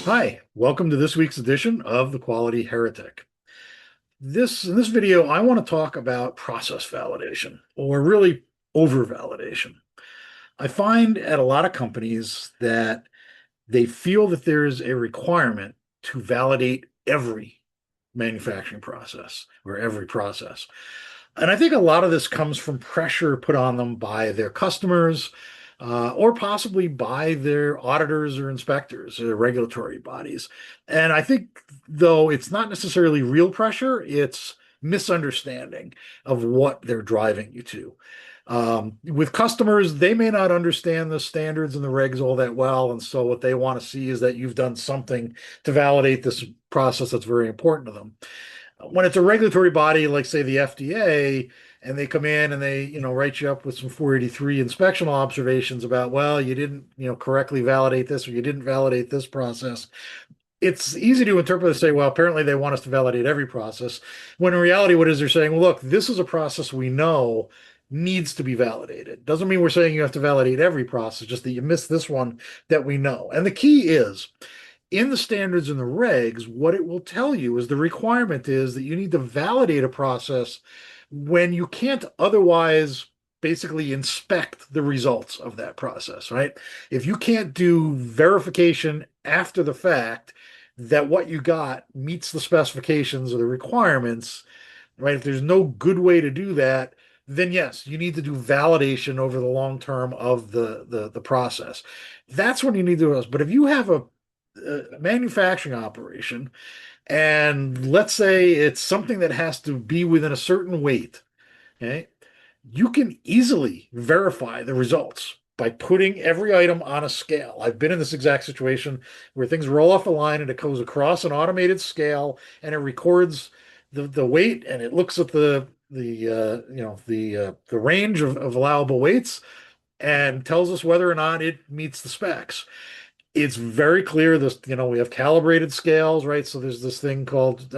Hi, welcome to this week's edition of the Quality Heretic. In this video, I want to talk about process validation, or really over validation. I find at a lot of companies that they feel that there is a requirement to validate every manufacturing process or every process. And I think a lot of this comes from pressure put on them by their customers, or possibly by their auditors or inspectors or regulatory bodies. And I think, though, it's not necessarily real pressure, it's misunderstanding of what they're driving you to. With customers, they may not understand the standards and the regs all that well. And so what they want to see is that you've done something to validate this process that's very important to them. When it's a regulatory body, like say the FDA, and they come in and they, write you up with some 483 inspectional observations about, well, you didn't, correctly validate this or you didn't validate this process. It's easy to interpret and say, well, apparently they want us to validate every process. When in reality, what is they're saying, well, look, this is a process we know needs to be validated. Doesn't mean we're saying you have to validate every process, just that you missed this one that we know. And the key is in the standards and the regs, what it will tell you is the requirement is that you need to validate a process when you can't otherwise basically inspect the results of that process, right? If you can't do verification after the fact that what you got meets the specifications or the requirements, right? If there's no good way to do that, then yes, you need to do validation over the long term of the process. That's when you need to do this. But if you have a manufacturing operation, and let's say it's something that has to be within a certain weight, okay, you can easily verify the results by putting every item on a scale. I've been in this exact situation where things roll off a line and it goes across an automated scale and it records the weight and it looks at the range of allowable weights and tells us whether or not it meets the specs. It's very clear this, we have calibrated scales, right? So there's this thing called,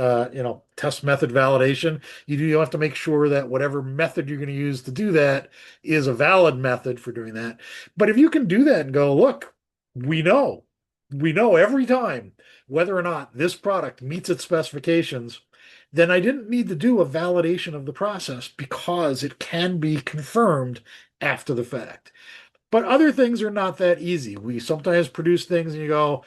test method validation. You have to make sure that whatever method you're going to use to do that is a valid method for doing that. But if you can do that and go, look, we know, we know every time whether or not this product meets its specifications, then I didn't need to do a validation of the process because it can be confirmed after the fact. But other things are not that easy. We sometimes produce things and you go,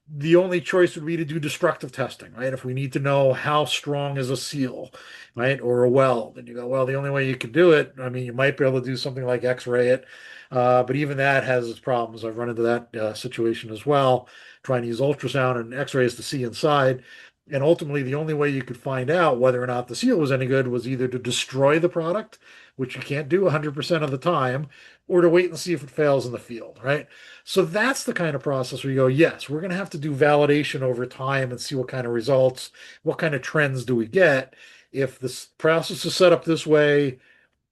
the only choice would be to do destructive testing, right? If we need to know how strong is a seal, right, or a weld, and you go, well, the only way you can do it, I mean, you might be able to do something like X-ray it, but even that has its problems. I've run into that situation as well, trying to use ultrasound and X-rays to see inside. And ultimately, the only way you could find out whether or not the seal was any good was either to destroy the product, which you can't do 100% of the time, or to wait and see if it fails in the field, right? So that's the kind of process where you go, yes, we're going to have to do validation over time and see what kind of results, what kind of trends do we get. If this process is set up this way,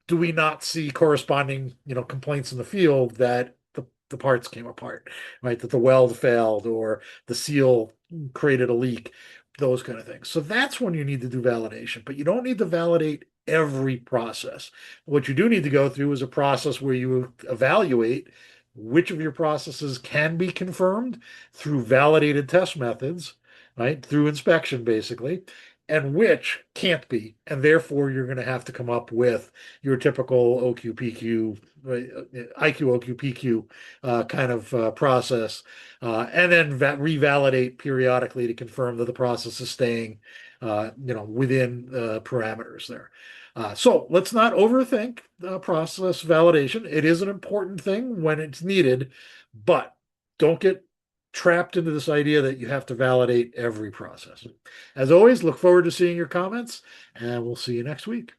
do we not see corresponding, complaints in the field that the parts came apart, right? That the weld failed or the seal created a leak, those kind of things. So that's when you need to do validation, but you don't need to validate every process. What you do need to go through is a process where you evaluate which of your processes can be confirmed through validated test methods, right? Through inspection, basically, and which can't be. And therefore, you're going to have to come up with your typical OQPQ, IQ, OQPQ kind of process, and then revalidate periodically to confirm that the process is staying, within parameters there. So let's not overthink process validation. It is an important thing when it's needed, but don't get trapped into this idea that you have to validate every process. As always, look forward to seeing your comments, and we'll see you next week.